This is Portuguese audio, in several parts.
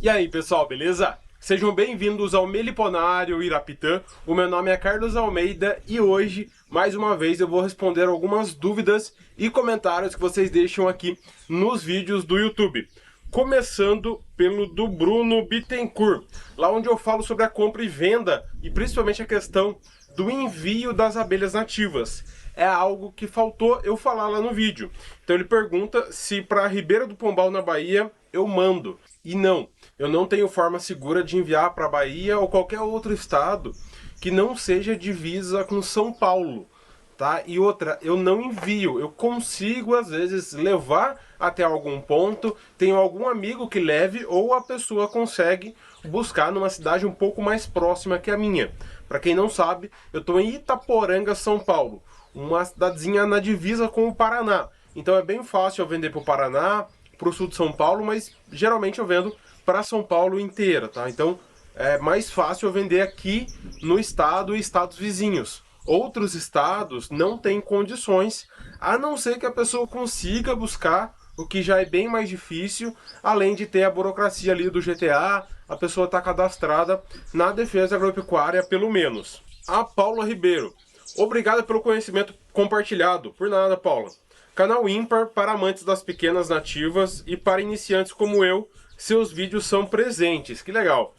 E aí pessoal, beleza? Sejam bem-vindos ao Meliponário Irapitã. O meu nome é Carlos Almeida e hoje, mais uma vez, eu vou responder algumas dúvidas e comentários que vocês deixam aqui nos vídeos do YouTube. Começando pelo do Bruno Bittencourt, lá onde eu falo sobre a compra e venda e principalmente a questão do envio das abelhas nativas. É algo que faltou eu falar lá no vídeo. Então ele pergunta se para Ribeira do Pombal na Bahia eu mando. E não, eu não tenho forma segura de enviar para a Bahia ou qualquer outro estado que não seja divisa com São Paulo. Tá? E outra, eu não envio, eu consigo às vezes levar até algum ponto, tenho algum amigo que leve ou a pessoa consegue buscar numa cidade um pouco mais próxima que a minha. Para quem não sabe, eu estou em Itaporanga, São Paulo, uma cidadezinha na divisa com o Paraná. Então é bem fácil eu vender para o Paraná, para o sul de São Paulo, mas geralmente eu vendo para São Paulo inteira, tá? Então é mais fácil eu vender aqui no estado e estados vizinhos. Outros estados não têm condições, a não ser que a pessoa consiga buscar, o que já é bem mais difícil, além de ter a burocracia ali do GTA, a pessoa está cadastrada na Defesa Agropecuária pelo menos. A Paula Ribeiro, obrigado pelo conhecimento compartilhado. Por nada, Paula. Canal ímpar para amantes das pequenas nativas e para iniciantes como eu, seus vídeos são presentes. Que legal.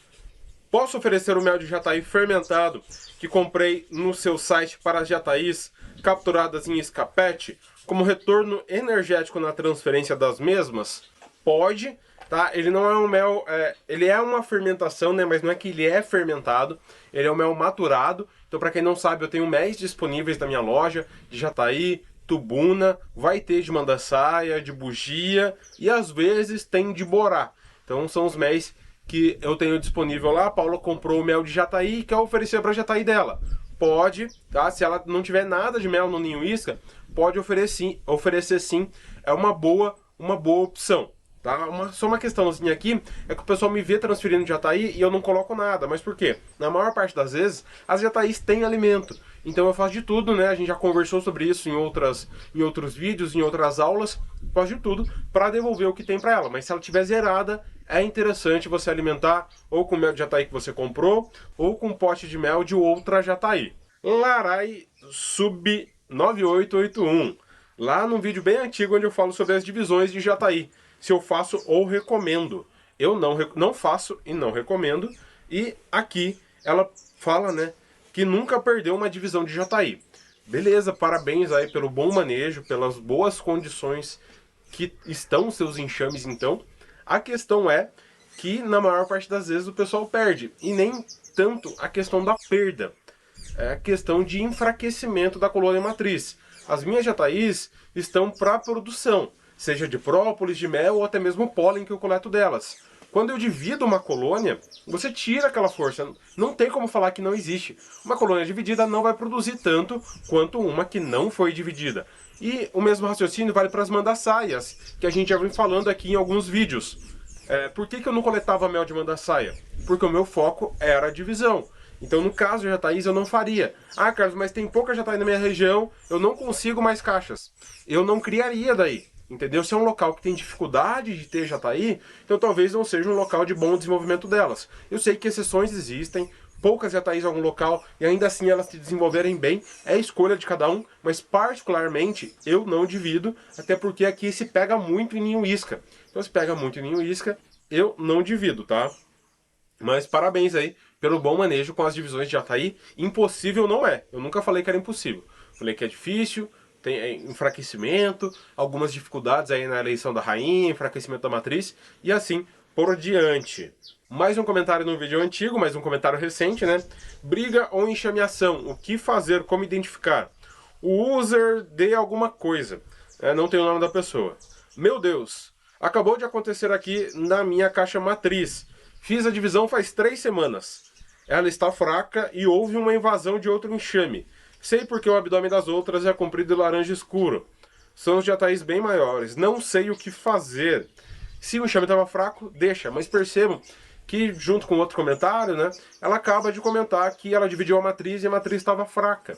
Posso oferecer o mel de jataí fermentado que comprei no seu site para as jataís capturadas em escapete como retorno energético na transferência das mesmas? Pode, tá? Ele não é um mel, ele é uma fermentação, né? Mas não é que ele é fermentado, ele é um mel maturado. Então, para quem não sabe, eu tenho méis disponíveis na minha loja de jataí, tubuna, vai ter de mandaçaia, de bugia e às vezes tem de borá. Então são os méis que eu tenho disponível lá. A Paula comprou o mel de jataí e quer oferecer para jataí dela. Pode, tá? Se ela não tiver nada de mel no ninho isca, pode oferecer sim. É uma boa opção. Tá? Só uma questãozinha aqui é que o pessoal me vê transferindo de jataí e eu não coloco nada. Mas por quê? Na maior parte das vezes, as jataís têm alimento. Então eu faço de tudo, né? A gente já conversou sobre isso em outros vídeos, em outras aulas. Faço de tudo para devolver o que tem para ela. Mas se ela estiver zerada, é interessante você alimentar ou com mel de jataí que você comprou ou com pote de mel de outra jataí. Larai Sub 9881. Lá num vídeo bem antigo onde eu falo sobre as divisões de jataí. Se eu faço ou recomendo. Eu não faço e não recomendo. E aqui ela fala, né, que nunca perdeu uma divisão de jataí. Beleza, parabéns aí pelo bom manejo, pelas boas condições que estão seus enxames então. A questão é que na maior parte das vezes o pessoal perde. E nem tanto a questão da perda. É a questão de enfraquecimento da colônia matriz. As minhas jataís estão para produção, seja de própolis, de mel ou até mesmo pólen que eu coleto delas. Quando eu divido uma colônia, você tira aquela força. Não tem como falar que não existe. Uma colônia dividida não vai produzir tanto quanto uma que não foi dividida. E o mesmo raciocínio vale para as mandaçaias, que a gente já vem falando aqui em alguns vídeos. Por que eu não coletava mel de mandaçaia? Porque o meu foco era a divisão. Então, no caso de jataís, eu não faria. Ah, Carlos, mas tem pouca jataí na minha região, eu não consigo mais caixas. Eu não criaria daí. Entendeu? Se é um local que tem dificuldade de ter jataí, então talvez não seja um local de bom desenvolvimento delas. Eu sei que exceções existem, poucas jataís em algum local, e ainda assim elas se desenvolverem bem, é escolha de cada um, mas particularmente eu não divido, até porque aqui se pega muito em ninho isca. Então se pega muito em ninho isca, eu não divido, tá? Mas parabéns aí pelo bom manejo com as divisões de jataí. Impossível não é, eu nunca falei que era impossível. Falei que é difícil, tem enfraquecimento, algumas dificuldades aí na eleição da rainha, enfraquecimento da matriz e assim por diante. Mais um comentário no vídeo antigo, mais um comentário recente, né? Briga ou enxameação, o que fazer, como identificar? O user de alguma coisa, não tem o nome da pessoa. Meu Deus, acabou de acontecer aqui na minha caixa matriz. Fiz a divisão faz 3 semanas. Ela está fraca e houve uma invasão de outro enxame. Sei porque o abdômen das outras é comprido e laranja escuro. São os jataís bem maiores. Não sei o que fazer. Se o enxame estava fraco, deixa. Mas percebam que, junto com outro comentário, né, ela acaba de comentar que ela dividiu a matriz e a matriz estava fraca.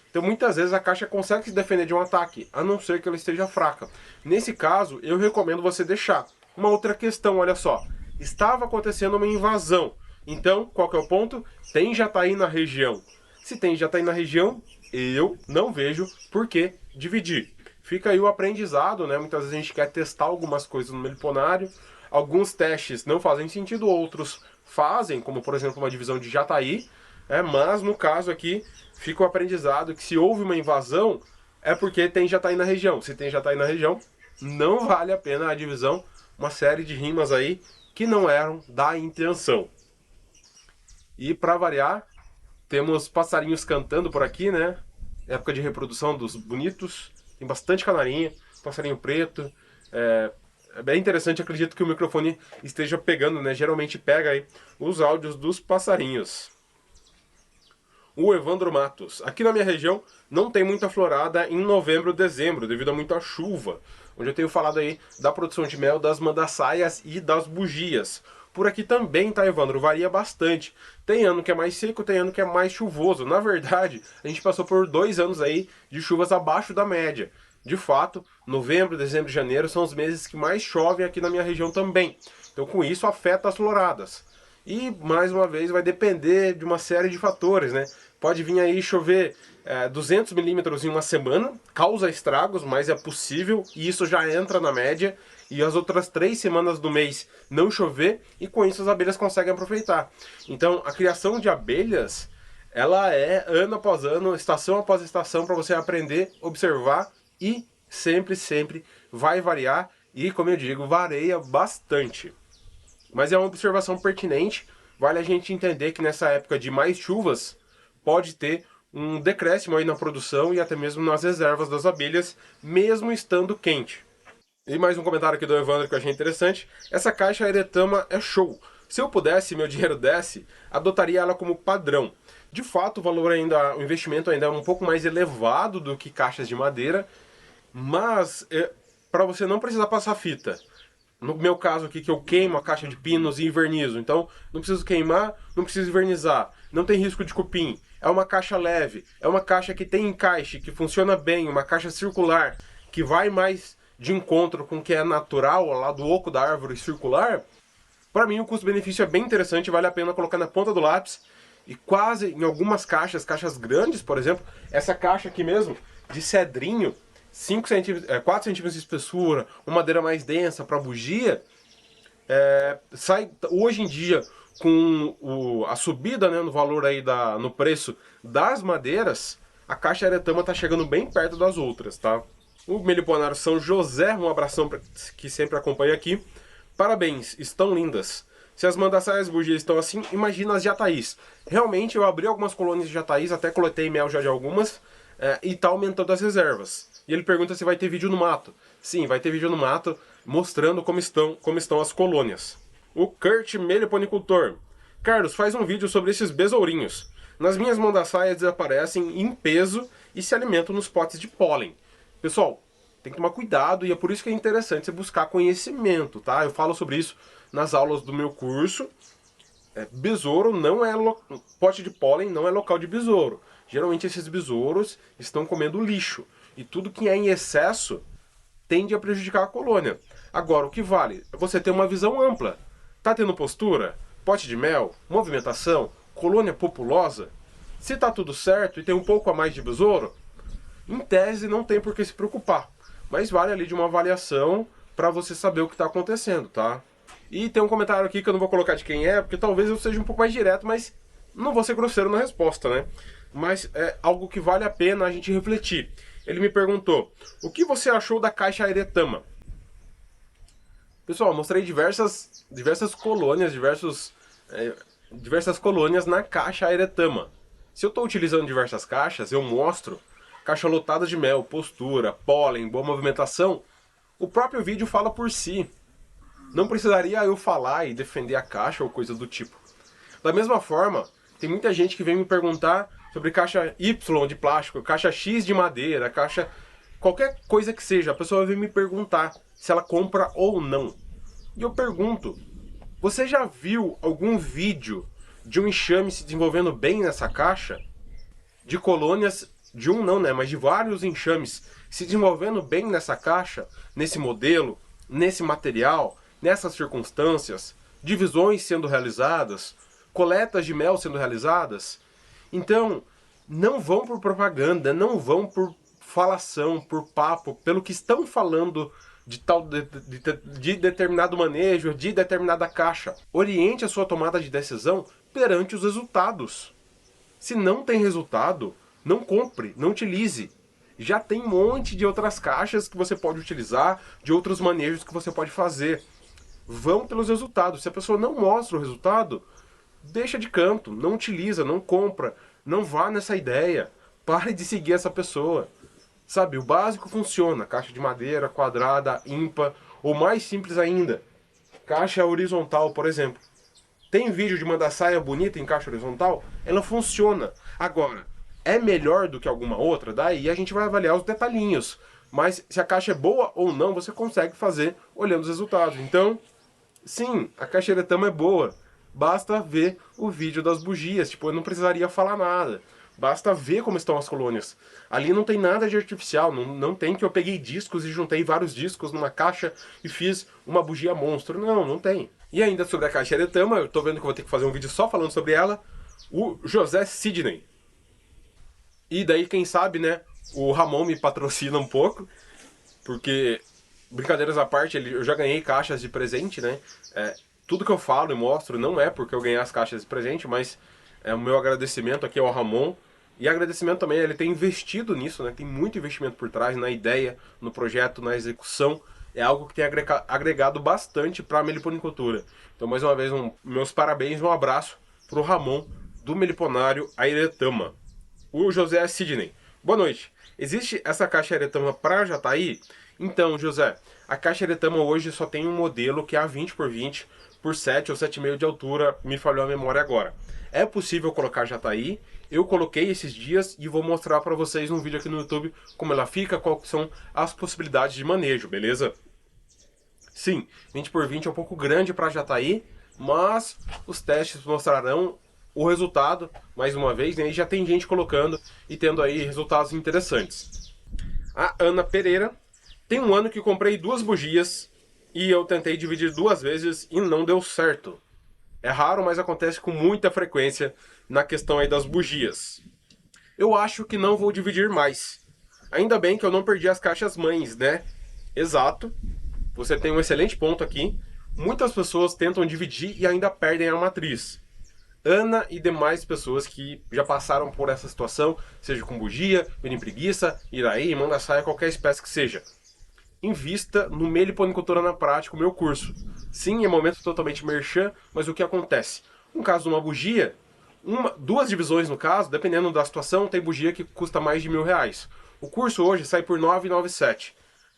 Então, muitas vezes, a caixa consegue se defender de um ataque, a não ser que ela esteja fraca. Nesse caso, eu recomendo você deixar. Uma outra questão, olha só. estava acontecendo uma invasão. Então, qual que é o ponto? Tem Jataí na região. Se tem Jataí na região, eu não vejo por que dividir. Fica aí o aprendizado, né? Muitas vezes a gente quer testar algumas coisas no meliponário. Alguns testes não fazem sentido, outros fazem, como por exemplo uma divisão de Jataí. Mas no caso aqui, fica o aprendizado que se houve uma invasão, é porque tem Jataí na região. Se tem Jataí na região, não vale a pena a divisão. Uma série de rimas aí que não eram da intenção. E para variar, temos passarinhos cantando por aqui, né? Época de reprodução dos bonitos. Tem bastante canarinha, passarinho preto. É bem interessante, acredito que o microfone esteja pegando, né? Geralmente pega aí os áudios dos passarinhos. O Evandro Matos. Aqui na minha região não tem muita florada em novembro, dezembro, devido a muita chuva. Onde eu tenho falado aí da produção de mel, das mandaçaias e das bugias. Por aqui também, tá, Evandro? Varia bastante. Tem ano que é mais seco, tem ano que é mais chuvoso. Na verdade, a gente passou por 2 anos aí de chuvas abaixo da média. De fato, novembro, dezembro e janeiro são os meses que mais chovem aqui na minha região também. Então, com isso, afeta as floradas. E, mais uma vez, vai depender de uma série de fatores, né? Pode vir aí chover 200 milímetros em uma semana, causa estragos, mas é possível, e isso já entra na média. E as outras 3 semanas do mês não chover, e com isso as abelhas conseguem aproveitar. Então, a criação de abelhas, ela é ano após ano, estação após estação, para você aprender, observar, e sempre, sempre vai variar, e como eu digo, varia bastante. Mas é uma observação pertinente, vale a gente entender que nessa época de mais chuvas, pode ter um decréscimo aí na produção e até mesmo nas reservas das abelhas, mesmo estando quente. E mais um comentário aqui do Evandro que eu achei interessante. Essa caixa Eretama é show. Se eu pudesse, meu dinheiro desse, adotaria ela como padrão. De fato, o valor ainda, o investimento ainda é um pouco mais elevado do que caixas de madeira, mas para você não precisar passar fita. No meu caso aqui, que eu queimo a caixa de pinos e invernizo. Então, não preciso queimar, não preciso invernizar. Não tem risco de cupim. É uma caixa leve. É uma caixa que tem encaixe, que funciona bem. Uma caixa circular, que vai mais de encontro com o que é natural, lá do oco da árvore circular. Para mim, o custo-benefício é bem interessante. Vale a pena colocar na ponta do lápis. E quase, em algumas caixas, caixas grandes, por exemplo, essa caixa aqui mesmo, de cedrinho, 4 centímetros de espessura, uma madeira mais densa para bugia, sai hoje em dia com a subida, né, no valor aí no preço das madeiras, a caixa Eretama está chegando bem perto das outras, tá? O Meliponário São José, um abração pra, que sempre acompanha aqui. Parabéns, estão lindas. Se as mandaçaias bugias estão assim, imagina as jataís. Realmente eu abri algumas colônias de jataís, até coletei mel já de algumas, e tá aumentando as reservas. E ele pergunta se vai ter vídeo no mato. Sim, vai ter vídeo no mato mostrando como estão as colônias. O Kurt Meliponicultor. Carlos, faz um vídeo sobre esses besourinhos. Nas minhas mandaçaias desaparecem em peso e se alimentam nos potes de pólen. Pessoal, tem que tomar cuidado e é por isso que é interessante você buscar conhecimento, tá? Eu falo sobre isso nas aulas do meu curso. Besouro não é... Pote de pólen não é local de besouro. Geralmente esses besouros estão comendo lixo. E tudo que é em excesso tende a prejudicar a colônia. Agora, o que vale é você ter uma visão ampla. Tá tendo postura? Pote de mel? Movimentação? Colônia populosa? Se tá tudo certo e tem um pouco a mais de besouro, em tese não tem por que se preocupar. Mas vale ali de uma avaliação para você saber o que está acontecendo, tá? E tem um comentário aqui que eu não vou colocar de quem é, porque talvez eu seja um pouco mais direto, mas não vou ser grosseiro na resposta, né? Mas é algo que vale a pena a gente refletir. Ele me perguntou, o que você achou da caixa Eretama? Pessoal, eu mostrei diversas colônias, diversas colônias na caixa Eretama. Se eu estou utilizando diversas caixas, eu mostro caixa lotada de mel, postura, pólen, boa movimentação. O próprio vídeo fala por si. Não precisaria eu falar e defender a caixa ou coisa do tipo. Da mesma forma, tem muita gente que vem me perguntar sobre caixa Y de plástico, caixa X de madeira, caixa... qualquer coisa que seja. A pessoa vem me perguntar se ela compra ou não. E eu pergunto, você já viu algum vídeo de um enxame se desenvolvendo bem nessa caixa? De colônias, de um não, né, mas de vários enxames se desenvolvendo bem nessa caixa, nesse modelo, nesse material, nessas circunstâncias? divisões sendo realizadas, coletas de mel sendo realizadas. Então, não vão por propaganda, não vão por falação, por papo, pelo que estão falando de determinado manejo, de determinada caixa. Oriente a sua tomada de decisão perante os resultados. Se não tem resultado, não compre, não utilize. Já tem um monte de outras caixas que você pode utilizar, de outros manejos que você pode fazer. Vão pelos resultados. Se a pessoa não mostra o resultado, deixa de canto, não utiliza, não compra, não vá nessa ideia. Pare de seguir essa pessoa. Sabe, o básico funciona. Caixa de madeira, quadrada, ímpar, ou mais simples ainda, caixa horizontal, por exemplo. Tem vídeo de uma saia bonita em caixa horizontal? Ela funciona. Agora, é melhor do que alguma outra? Daí a gente vai avaliar os detalhinhos. Mas se a caixa é boa ou não, você consegue fazer olhando os resultados. Então, sim, a caixa Eretama é boa. Basta ver o vídeo das bugias. Tipo, eu não precisaria falar nada. Basta ver como estão as colônias. Ali não tem nada de artificial, não tem que eu peguei discos e juntei vários discos numa caixa e fiz uma bugia monstro. Não, não tem. E ainda sobre a caixa Eretama, eu tô vendo que eu vou ter que fazer um vídeo só falando sobre ela, o José Sidney. E daí, quem sabe, né, o Ramon me patrocina um pouco, porque, brincadeiras à parte, eu já ganhei caixas de presente, né? Tudo que eu falo e mostro não é porque eu ganhei as caixas de presente, mas o meu agradecimento aqui ao Ramon. E agradecimento também, ele tem investido nisso, né? Tem muito investimento por trás, na ideia, no projeto, na execução. É algo que tem agregado bastante para a meliponicultura. Então, mais uma vez, meus parabéns e um abraço para o Ramon, do Meliponário Eretama. O José Sidney. Boa noite. Existe essa caixa Eretama para Jataí? Então, José, a caixa Eretama hoje só tem um modelo que é a 20x20 por 7 ou 7,5 de altura, me falhou a memória agora. É possível colocar Jataí, eu coloquei esses dias e vou mostrar para vocês num vídeo aqui no YouTube como ela fica, quais são as possibilidades de manejo, beleza? Sim, 20x20 é um pouco grande para Jataí, mas os testes mostrarão o resultado, mais uma vez, né? E já tem gente colocando e tendo aí resultados interessantes. A Ana Pereira, tem um ano que comprei 2 bugias e eu tentei dividir 2 vezes e não deu certo. É raro, mas acontece com muita frequência na questão aí das bugias. Eu acho que não vou dividir mais. Ainda bem que eu não perdi as caixas mães, né? Exato. Você tem um excelente ponto aqui. Muitas pessoas tentam dividir e ainda perdem a matriz. Ana e demais pessoas que já passaram por essa situação, seja com bugia, mirim preguiça, iraí, mandaçaia, qualquer espécie que seja. Invista no Meliponicultura na Prática, o meu curso. Sim, é momento totalmente merchan, mas o que acontece? No caso de uma bugia, 2 divisões no caso, dependendo da situação, tem bugia que custa mais de R$1.000. O curso hoje sai por R$ 9,97.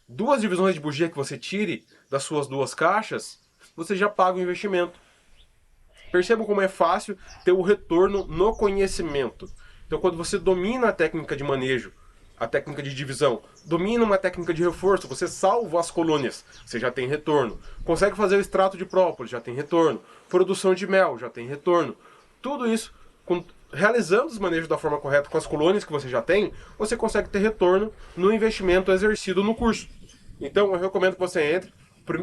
2 divisões de bugia que você tire das suas 2 caixas, você já paga o investimento. Percebam como é fácil ter o retorno no conhecimento. Então, quando você domina a técnica de manejo, a técnica de divisão, domina uma técnica de reforço, você salva as colônias, você já tem retorno. Consegue fazer o extrato de própolis, já tem retorno. Produção de mel, já tem retorno. Tudo isso, realizando os manejos da forma correta com as colônias que você já tem, você consegue ter retorno no investimento exercido no curso. Então, eu recomendo que você entre.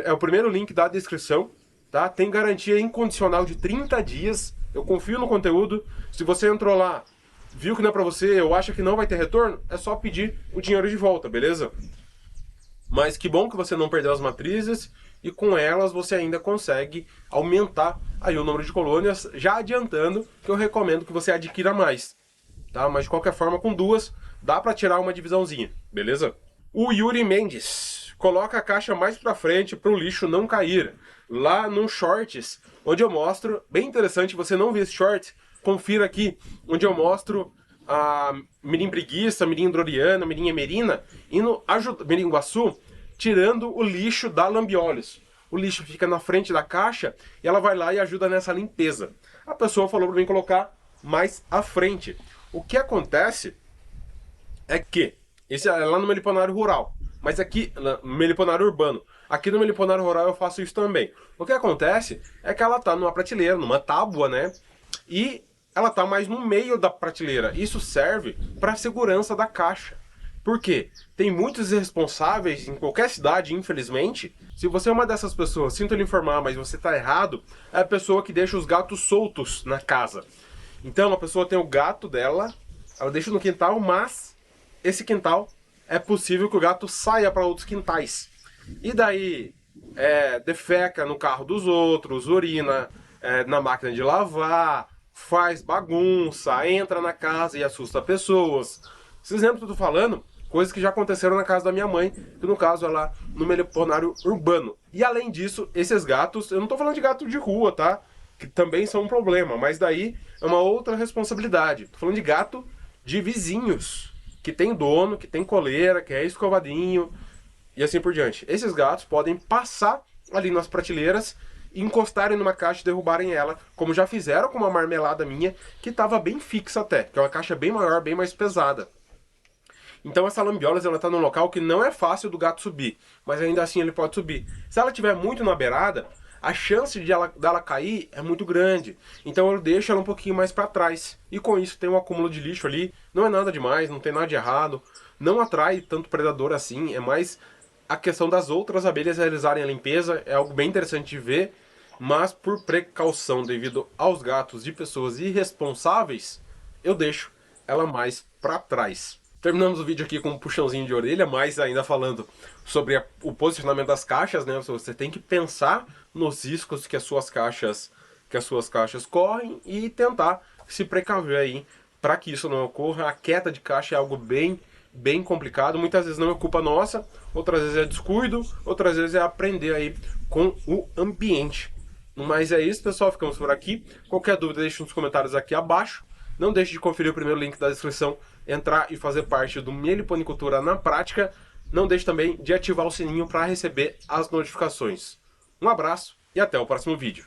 É o primeiro link da descrição. Tá? Tem garantia incondicional de 30 dias. Eu confio no conteúdo. Se você entrou lá, viu que não é pra você, ou acha que não vai ter retorno, é só pedir o dinheiro de volta, beleza? Mas que bom que você não perdeu as matrizes e com elas você ainda consegue aumentar aí o número de colônias, já adiantando que eu recomendo que você adquira mais. Tá? Mas de qualquer forma, com 2, dá pra tirar uma divisãozinha, beleza? O Yuri Mendes coloca a caixa mais pra frente para o lixo não cair. Lá no Shorts, onde eu mostro, bem interessante, você não viu esse short, confira aqui, onde eu mostro a mirim preguiça, mirim droriana, mirim emerina, e no mirim guaçu, tirando o lixo da lambiolhos. O lixo fica na frente da caixa e ela vai lá e ajuda nessa limpeza. A pessoa falou para mim colocar mais à frente. O que acontece é que, esse é lá no meliponário rural, mas aqui no meliponário urbano, aqui no meliponário rural eu faço isso também. O que acontece é que ela tá numa prateleira, numa tábua, né? E ela tá mais no meio da prateleira. Isso serve para a segurança da caixa. Por quê? Tem muitos irresponsáveis em qualquer cidade, infelizmente. Se você é uma dessas pessoas, sinto lhe informar, mas você está errado, é a pessoa que deixa os gatos soltos na casa. Então a pessoa tem o gato dela, ela deixa no quintal, mas esse quintal é possível que o gato saia para outros quintais. E daí defeca no carro dos outros, urina na máquina de lavar, faz bagunça, entra na casa e assusta pessoas. Esses exemplos que eu tô falando, coisas que já aconteceram na casa da minha mãe, que no caso é lá no meliponário urbano. E além disso, esses gatos, eu não tô falando de gato de rua, tá? Que também são um problema, mas daí é uma outra responsabilidade. Tô falando de gato de vizinhos, que tem dono, que tem coleira, que é escovadinho e assim por diante. Esses gatos podem passar ali nas prateleiras, encostarem numa caixa e derrubarem ela, como já fizeram com uma marmelada minha, que estava bem fixa até, que é uma caixa bem maior, bem mais pesada. Então essa lambiolas, ela tá num local que não é fácil do gato subir, mas ainda assim ele pode subir. Se ela estiver muito na beirada, a chance dela cair é muito grande. Então eu deixo ela um pouquinho mais para trás. E com isso tem um acúmulo de lixo ali, não é nada demais, não tem nada de errado, não atrai tanto predador assim, é mais a questão das outras abelhas realizarem a limpeza, é algo bem interessante de ver, mas por precaução devido aos gatos de pessoas irresponsáveis, eu deixo ela mais para trás. Terminamos o vídeo aqui com um puxãozinho de orelha, mas ainda falando sobre o posicionamento das caixas, né? Você tem que pensar nos riscos que as suas caixas correm e tentar se precaver aí para que isso não ocorra. A queda de caixa é algo bem complicado, muitas vezes não é culpa nossa, outras vezes é descuido, outras vezes é aprender aí com o ambiente. Mas é isso, pessoal, ficamos por aqui. Qualquer dúvida deixe nos comentários aqui abaixo. Não deixe de conferir o primeiro link da descrição, entrar e fazer parte do Meliponicultura na prática. Não deixe também de ativar o sininho para receber as notificações. Um abraço e até o próximo vídeo.